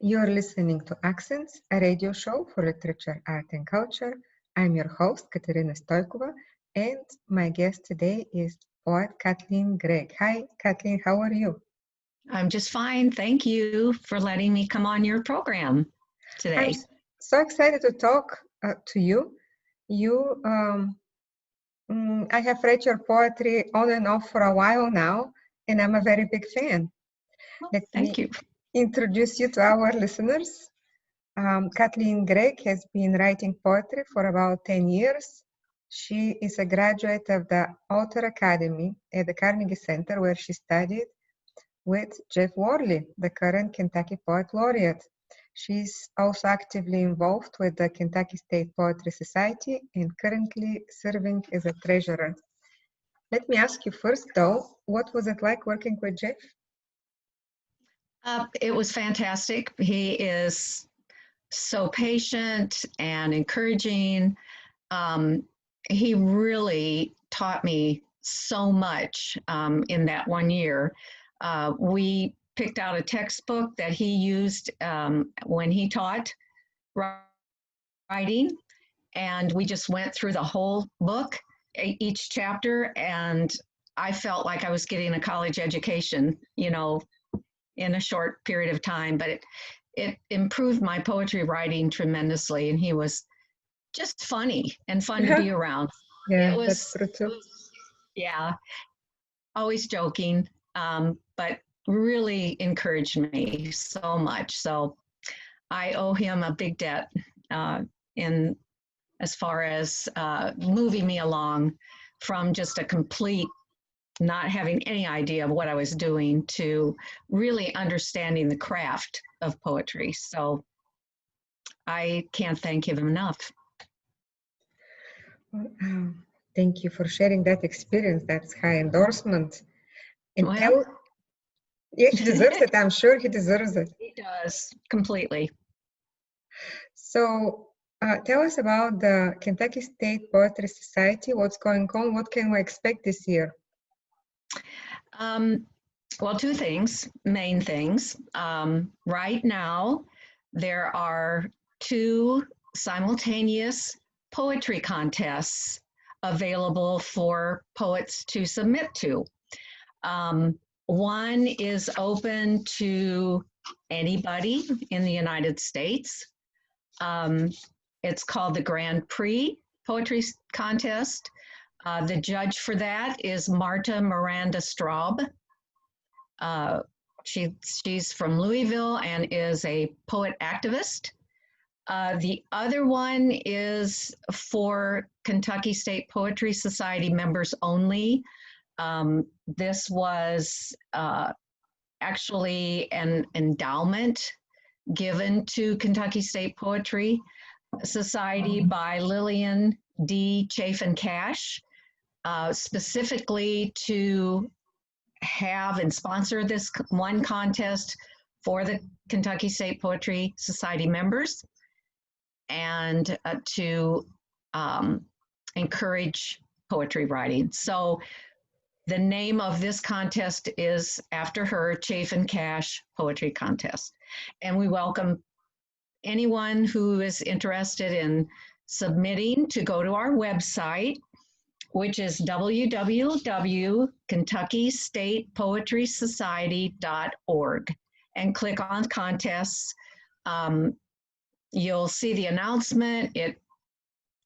You're listening to Accents, a radio show for literature, art, and culture. I'm your host, Katerina Stoikova, and my guest today is poet Kathleen Gregg. Hi, Kathleen, how are you? I'm just fine. Thank you for letting me come on your program I'm today. so excited to talk to you. I have read your poetry on and off for a while now, and I'm a very big fan. Well, Let thank me you. introduce you to our listeners. Kathleen Gregg has been writing poetry for about 10 years. She is a graduate of the Author Academy at the Carnegie Center, where she studied with Jeff Worley, the current Kentucky Poet Laureate. She's also actively involved with the Kentucky State Poetry Society and currently serving as a treasurer. Let me ask you first, though, what was it like working with Jeff? It was fantastic. He is so patient and encouraging. He really taught me so much in that 1 year. We picked out a textbook that he used when he taught writing, and we just went through the whole book, each chapter, and I felt like I was getting a college education, in a short period of time, but it improved my poetry writing tremendously, and he was just funny and fun to be around. Yeah, It that's was, true too. yeah, always joking, but really encouraged me so much. So I owe him a big debt in as far as moving me along from just a complete not having any idea of what I was doing to really understanding the craft of poetry. So I can't thank him enough. Well, thank you for sharing that experience. That's high endorsement. And Well, yeah, he deserves it. I'm sure he deserves it. he does completely. So tell us about the Kentucky State Poetry Society. What's going on? What can we expect this year? Well, two things, main things. Right now, there are two simultaneous poetry contests available for poets to submit to. One is open to anybody in the United States. It's called the Grand Prix Poetry Contest. The judge for that is Marta Miranda Straub. She's from Louisville and is a poet activist. The other one is for Kentucky State Poetry Society members only. This was actually an endowment given to Kentucky State Poetry Society by Lillian D. Chafin Cash, specifically to have and sponsor this one contest for the Kentucky State Poetry Society members, and to encourage poetry writing. So the name of this contest is after her, Chafin Cash Poetry Contest. And we welcome anyone who is interested in submitting to go to our website, which is www.kentuckystatepoetrysociety.org, and click on contests. You'll see the announcement. It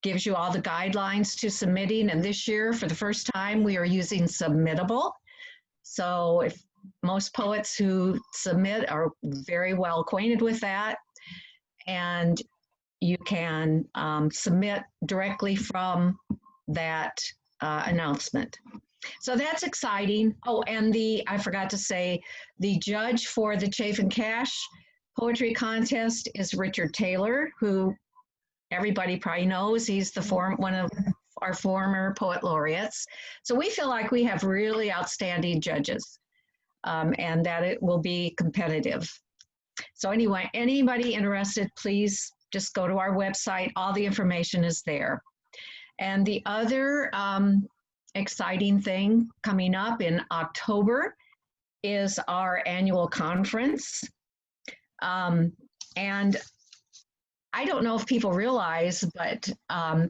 gives you all the guidelines to submitting. And this year, for the first time, we are using Submittable. So if most poets who submit are very well acquainted with that, and you can submit directly from that announcement. So that's exciting. Oh, and I forgot to say, the judge for the Chafin Cash Poetry Contest is Richard Taylor, who everybody probably knows. He's one of our former poet laureates. So we feel like we have really outstanding judges, and that it will be competitive. So anyway, anybody interested, please just go to our website. All the information is there. And the other exciting thing coming up in October is our annual conference. And I don't know if people realize, but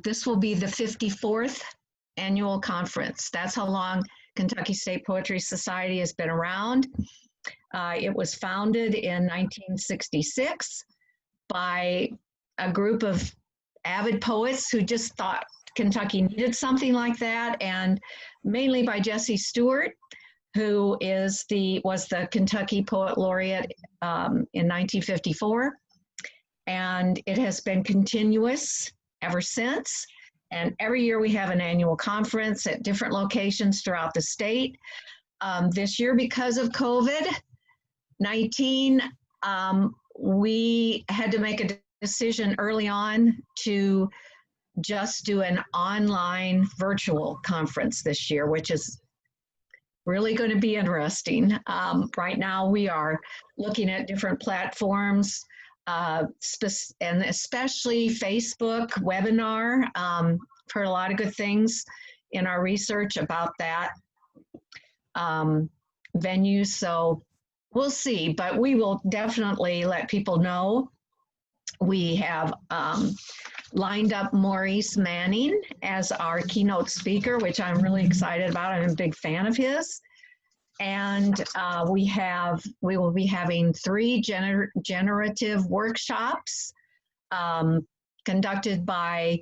this will be the 54th annual conference. That's how long Kentucky State Poetry Society has been around. It was founded in 1966 by a group of avid poets who just thought Kentucky needed something like that, and mainly by Jesse Stewart, who was the Kentucky Poet Laureate in 1954. And it has been continuous ever since. And every year we have an annual conference at different locations throughout the state. This year, because of COVID-19, we had to make a decision early on to just do an online virtual conference this year, which is really going to be interesting. Right now we are looking at different platforms, and especially Facebook webinar. Heard a lot of good things in our research about that venue. So we'll see, but we will definitely let people know. We have lined up Maurice Manning as our keynote speaker, which I'm really excited about. I'm a big fan of his. And we will be having 3 generative workshops conducted by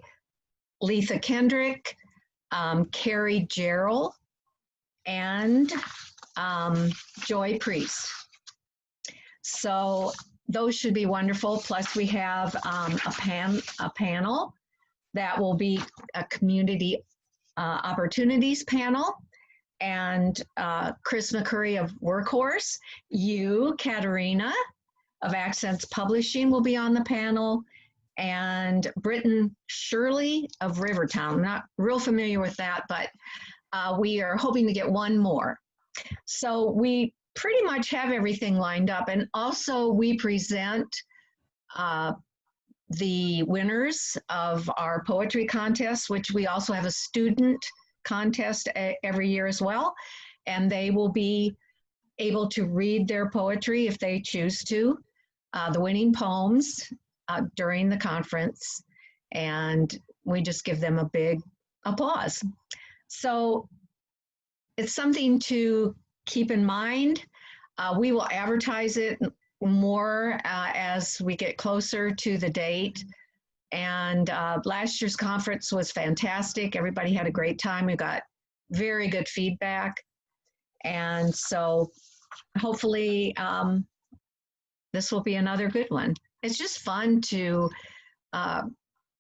Letha Kendrick, Carrie Gerald, and Joy Priest. So those should be wonderful. Plus we have a panel that will be a community opportunities panel. And Chris McCurry of Workhorse, you, Katerina of Accents Publishing will be on the panel, and Britton Shirley of Rivertown. I'm not real familiar with that, but we are hoping to get one more. So we pretty much have everything lined up. And also we present the winners of our poetry contest, which we also have a student contest every year as well. And they will be able to read their poetry if they choose to, the winning poems during the conference. And we just give them a big applause. So it's something to keep in mind. We will advertise it more as we get closer to the date. And last year's conference was fantastic. Everybody had a great time. We got very good feedback. And so hopefully this will be another good one. It's just fun to,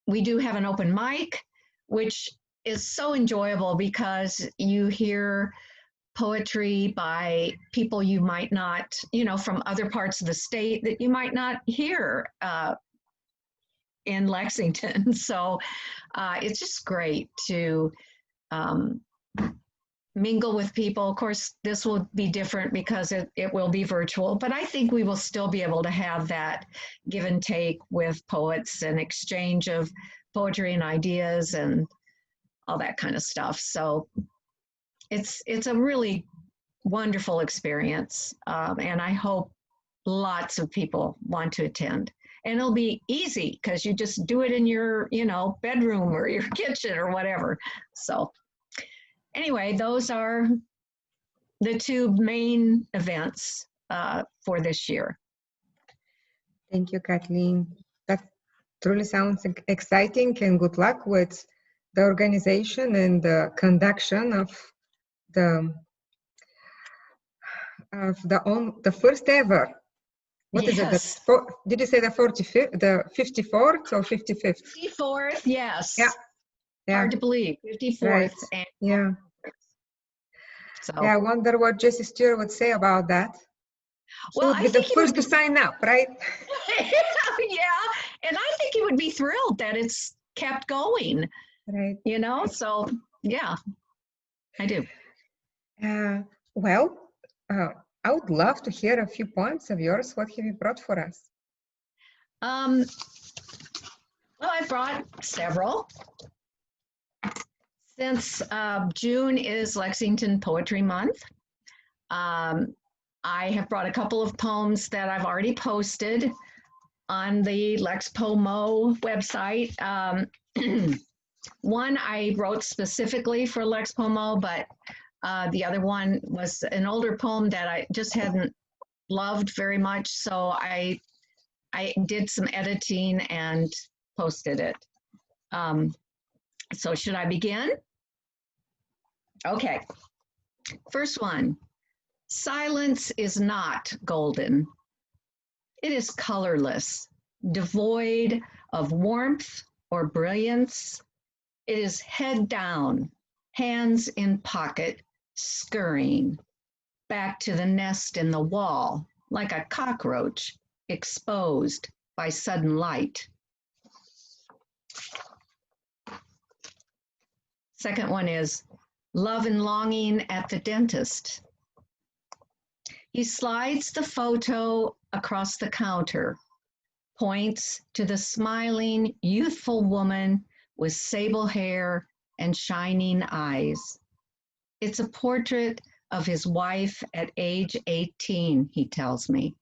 we do have an open mic, which is so enjoyable because you hear poetry by people you might not, from other parts of the state that you might not hear in Lexington. So it's just great to mingle with people. Of course, this will be different because it will be virtual, but I think we will still be able to have that give and take with poets and exchange of poetry and ideas and all that kind of stuff. So it's a really wonderful experience, and I hope lots of people want to attend. And it'll be easy because you just do it in your, bedroom or your kitchen or whatever. So anyway, those are the 2 main events for this year. Thank you, Kathleen. That truly sounds exciting, and good luck with the organization and the conduction of the first ever. What is it? Did you say the 45th, the 54th or 55th? 54th, yes. Yeah. Hard to believe. 54th. Right. Yeah. So. Yeah, I wonder what Jesse Stewart would say about that. Well, I would be the first to sign up, right? Yeah, and I think he would be thrilled that it's kept going. Right. So yeah, I do. Well, I would love to hear a few poems of yours. What have you brought for us? Well, I brought several. Since June is Lexington Poetry Month, I have brought a couple of poems that I've already posted on the LexPoMo website. One I wrote specifically for LexPoMo, but the other one was an older poem that I just hadn't loved very much, so I did some editing and posted it. So should I begin? Okay. First one. Silence is not golden. It is colorless, devoid of warmth or brilliance. It is head down, hands in pocket, scurrying back to the nest in the wall like a cockroach exposed by sudden light. Second one is love and longing at the dentist. He slides the photo across the counter, points to the smiling, youthful woman with sable hair and shining eyes. It's a portrait of his wife at age 18, he tells me.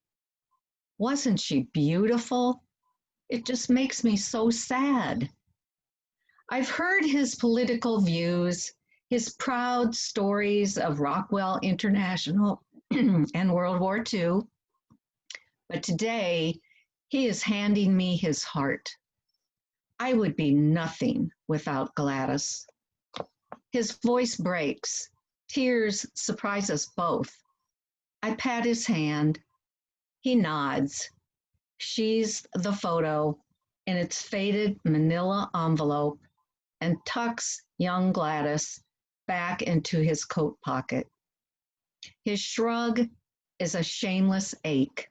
Wasn't she beautiful? It just makes me so sad. I've heard his political views, his proud stories of Rockwell International and World War II, but today he is handing me his heart. I would be nothing without Gladys. His voice breaks. Tears surprise us both. I pat his hand. He nods. She's the photo in its faded manila envelope and tucks young Gladys back into his coat pocket. His shrug is a shameless ache.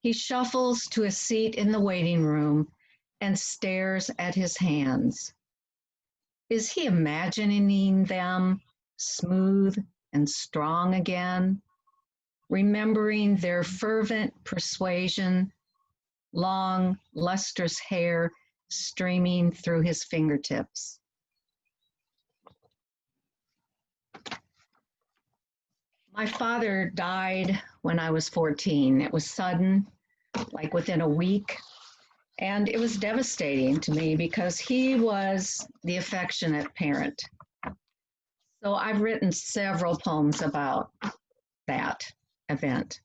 He shuffles to a seat in the waiting room and stares at his hands. Is he imagining them smooth and strong again, remembering their fervent persuasion, long, lustrous hair streaming through his fingertips? My father died when I was 14. It was sudden, like within a week. And it was devastating to me because he was the affectionate parent. So I've written several poems about that event.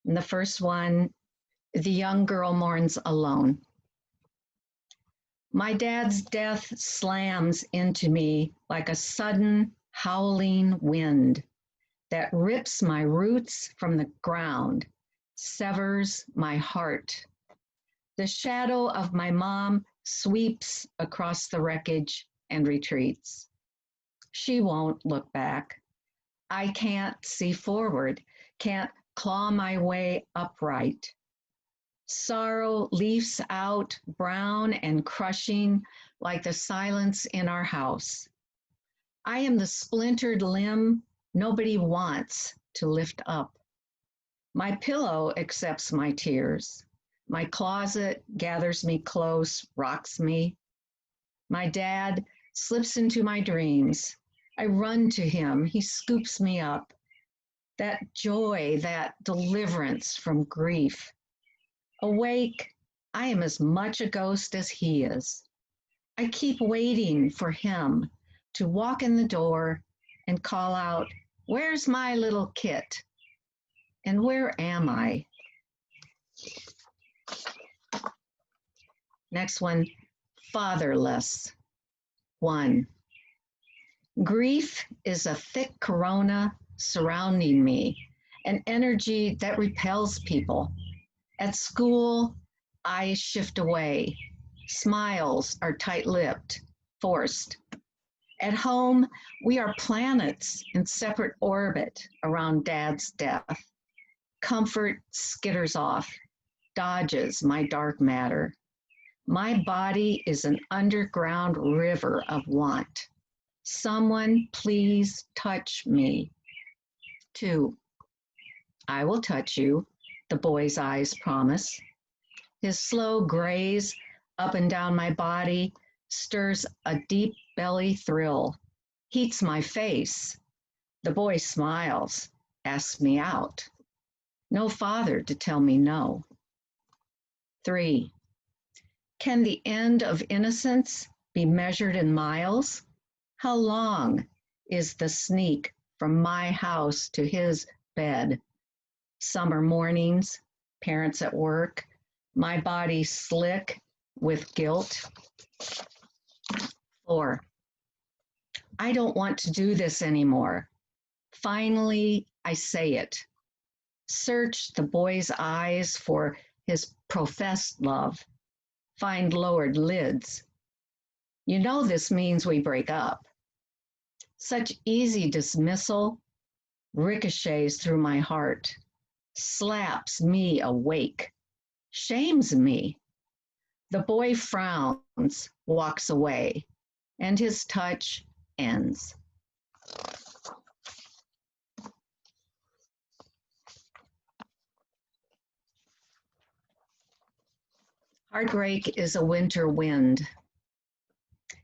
And the first one, The Young Girl Mourns Alone. My dad's death slams into me like a sudden howling wind that rips my roots from the ground, severs my heart. The shadow of my mom sweeps across the wreckage and retreats. She won't look back. I can't see forward, can't claw my way upright. Sorrow leafs out, brown and crushing, like the silence in our house. I am the splintered limb nobody wants to lift up. My pillow accepts my tears. My closet gathers me close, rocks me. My dad slips into my dreams. I run to him. He scoops me up. That joy, that deliverance from grief. Awake, I am as much a ghost as he is. I keep waiting for him to walk in the door and call out, "Where's my little kit? And where am I?" Next one, fatherless. 1. Grief is a thick corona surrounding me, an energy that repels people. At school, eyes shift away. Smiles are tight-lipped, forced. At home, we are planets in separate orbit around Dad's death. Comfort skitters off, dodges my dark matter. My body is an underground river of want. Someone please touch me. 2. I will touch you, the boy's eyes promise. His slow graze up and down my body stirs a deep belly thrill, heats my face. The boy smiles, asks me out. No father to tell me no. 3, can the end of innocence be measured in miles? How long is the sneak from my house to his bed? Summer mornings, parents at work, my body slick with guilt. 4, I don't want to do this anymore. Finally, I say it. Search the boy's eyes for his professed love. Find lowered lids. You know this means we break up. Such easy dismissal ricochets through my heart, slaps me awake, shames me. The boy frowns, walks away, and his touch ends. Heartbreak is a winter wind.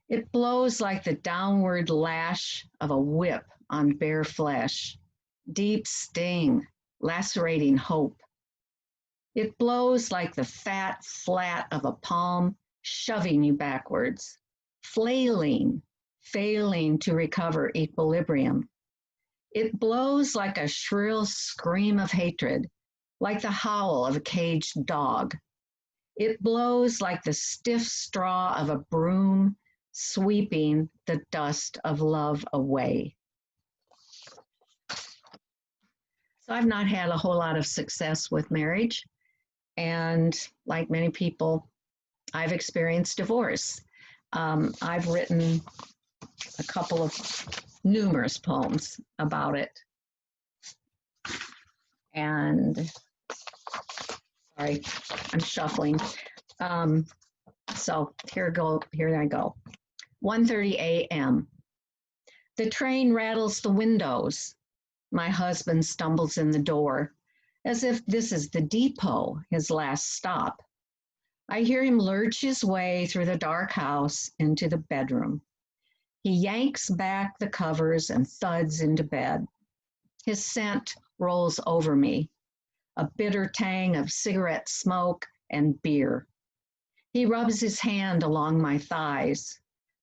It blows like the downward lash of a whip on bare flesh, deep sting, lacerating hope. It blows like the fat flat of a palm, shoving you backwards, flailing, failing to recover equilibrium. It blows like a shrill scream of hatred, like the howl of a caged dog. It blows like the stiff straw of a broom sweeping the dust of love away. So I've not had a whole lot of success with marriage. And like many people, I've experienced divorce. I've written a couple of numerous poems about it. And sorry, I'm shuffling. So here I go. 1:30 a.m. The train rattles the windows. My husband stumbles in the door, as if this is the depot, his last stop. I hear him lurch his way through the dark house into the bedroom. He yanks back the covers and thuds into bed. His scent rolls over me, a bitter tang of cigarette smoke and beer. He rubs his hand along my thighs.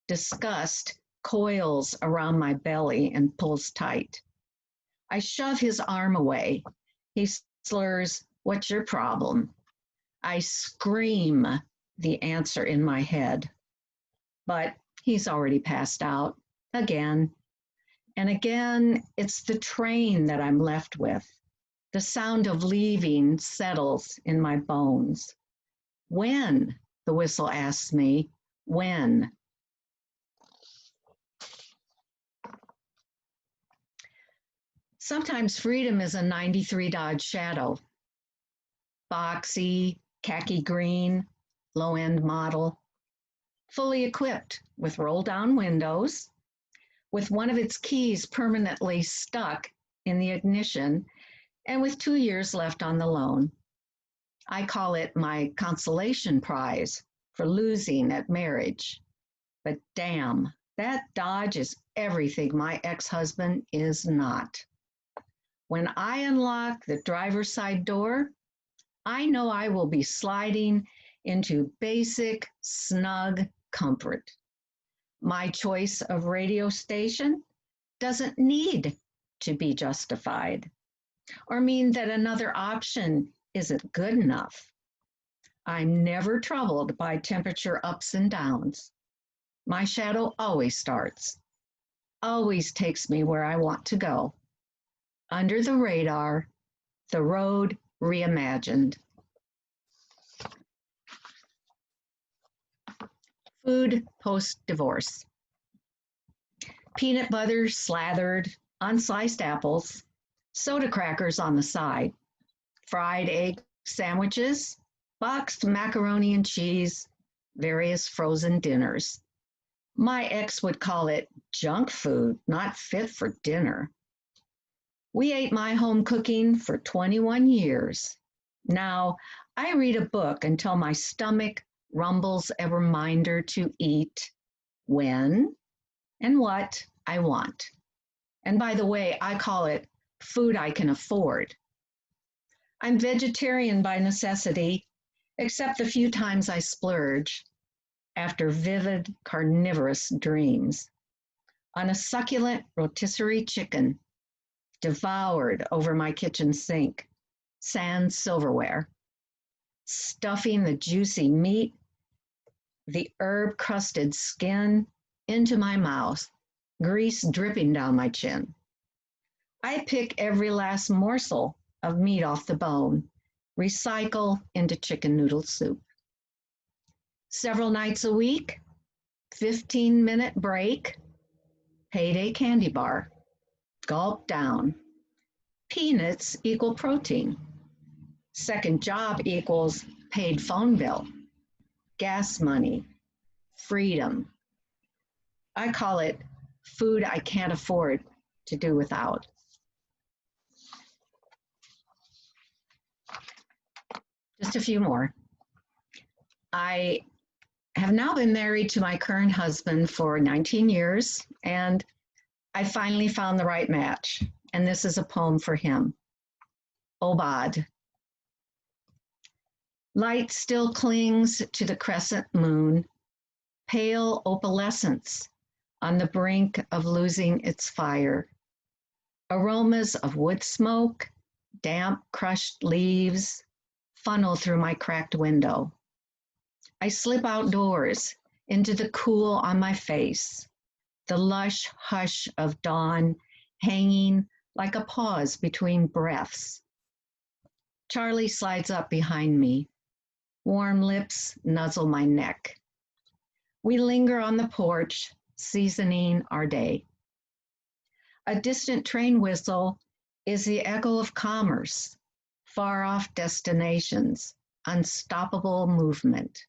Disgust coils around my belly and pulls tight. I shove his arm away. He slurs, "What's your problem?" I scream the answer in my head. But he's already passed out again. And again, it's the train that I'm left with. The sound of leaving settles in my bones. When? The whistle asks me. When? Sometimes freedom is a 93 Dodge Shadow. Boxy, khaki green, low-end model. Fully equipped with roll-down windows, with one of its keys permanently stuck in the ignition, and with 2 years left on the loan. I call it my consolation prize for losing at marriage. But damn, that Dodge is everything my ex-husband is not. When I unlock the driver's side door, I know I will be sliding into basic, snug comfort. My choice of radio station doesn't need to be justified or mean that another option isn't good enough. I'm never troubled by temperature ups and downs. My shadow always starts, always takes me where I want to go. Under the radar, the road reimagined. Food post-divorce. Peanut butter slathered on sliced apples, soda crackers on the side, fried egg sandwiches, boxed macaroni and cheese, various frozen dinners. My ex would call it junk food, not fit for dinner. We ate my home cooking for 21 years. Now, I read a book until my stomach rumbles a reminder to eat when and what I want. And by the way, I call it food I can afford. I'm vegetarian by necessity, except the few times I splurge after vivid carnivorous dreams on a succulent rotisserie chicken devoured over my kitchen sink, sans silverware, stuffing the juicy meat, the herb-crusted skin into my mouth, grease dripping down my chin. I pick every last morsel of meat off the bone, recycle into chicken noodle soup. Several nights a week, 15-minute break, payday candy bar, gulp down. Peanuts equal protein. Second job equals paid phone bill, gas money, freedom. I call it food I can't afford to do without. Just a few more. I have now been married to my current husband for 19 years, and I finally found the right match. And this is a poem for him. Obad. Light still clings to the crescent moon, pale opalescence on the brink of losing its fire. Aromas of wood smoke, damp crushed leaves funnel through my cracked window. I slip outdoors into the cool on my face, the lush hush of dawn hanging like a pause between breaths. Charlie slides up behind me. Warm lips nuzzle my neck. We linger on the porch, seasoning our day. A distant train whistle is the echo of commerce, far-off destinations, unstoppable movement.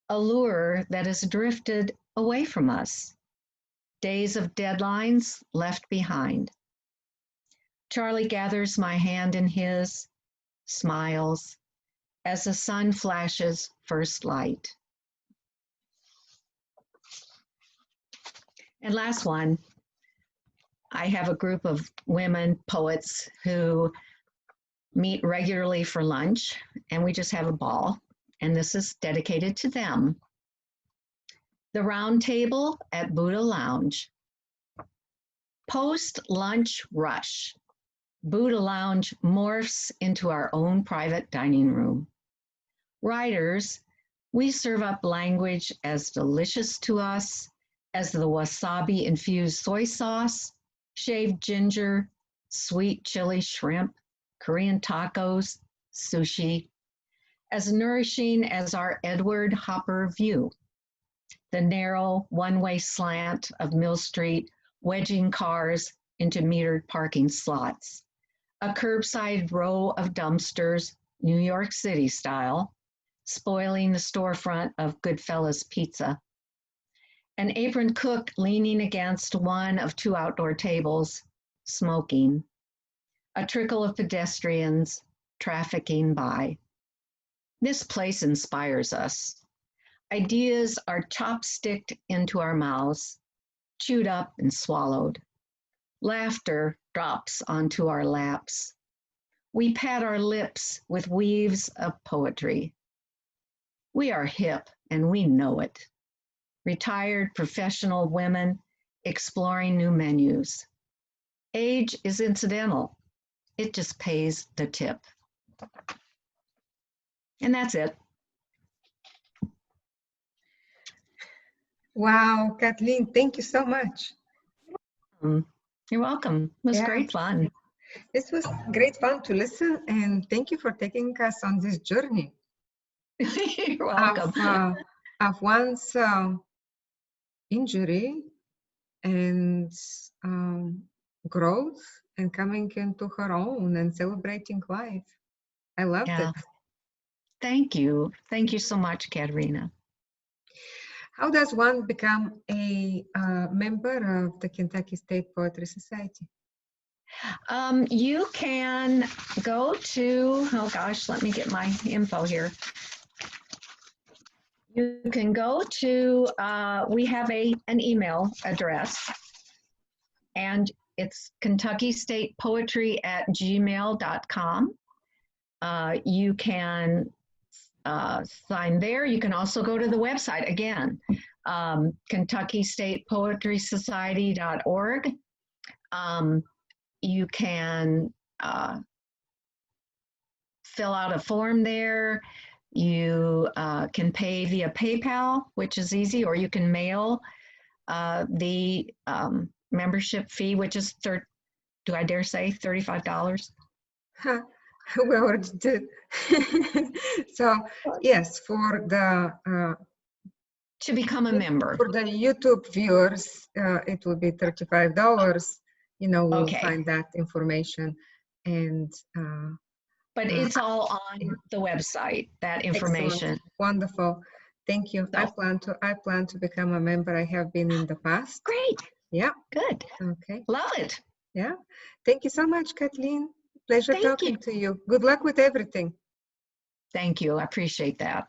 A lure that has drifted away from us. Days of deadlines left behind. Charlie gathers my hand in his, smiles, as the sun flashes first light. And last one, I have a group of women poets who meet regularly for lunch, and we just have a ball, and this is dedicated to them. The Round Table at Buddha Lounge. Post-lunch rush. Buddha Lounge morphs into our own private dining room. Writers, we serve up language as delicious to us as the wasabi-infused soy sauce, shaved ginger, sweet chili shrimp, Korean tacos, sushi, as nourishing as our Edward Hopper view, the narrow one-way slant of Mill Street wedging cars into metered parking slots, a curbside row of dumpsters, New York City style, spoiling the storefront of Goodfellas Pizza, an apron cook leaning against one of two outdoor tables, smoking, a trickle of pedestrians trafficking by. This place inspires us. Ideas are chopsticked into our mouths, chewed up and swallowed. Laughter drops onto our laps. We pat our lips with weaves of poetry. We are hip and we know it. Retired professional women exploring new menus. Age is incidental. It just pays the tip. And that's it. Wow, Kathleen, thank you so much. You're welcome. It was great fun. This was great fun to listen, and thank you for taking us on this journey. You're welcome. Of one's injury and growth and coming into her own and celebrating life. I loved it. Thank you. Thank you so much, Katerina. How does one become a member of the Kentucky State Poetry Society? You can go to, oh gosh, let me get my info here. You can go to, we have an email address, and it's KentuckyStatePoetry@gmail.com. You can sign there. You can also go to the website again, KentuckyStatePoetrySociety.org. You can fill out a form there. You can pay via PayPal, which is easy, or you can mail the membership fee, which is, do I dare say, $35? Huh. We already did. So yes, for the to become a member. For the YouTube viewers, it will be $35. You know, we'll Okay. find that information, and but it's all on the website, that information. Excellent. Wonderful. Thank you. So, I plan to become a member. I have been in the past. Great. Yeah. Good. Okay. Love it. Yeah. Thank you so much, Kathleen. Pleasure Thank talking to you. Good luck with everything. Thank you. I appreciate that.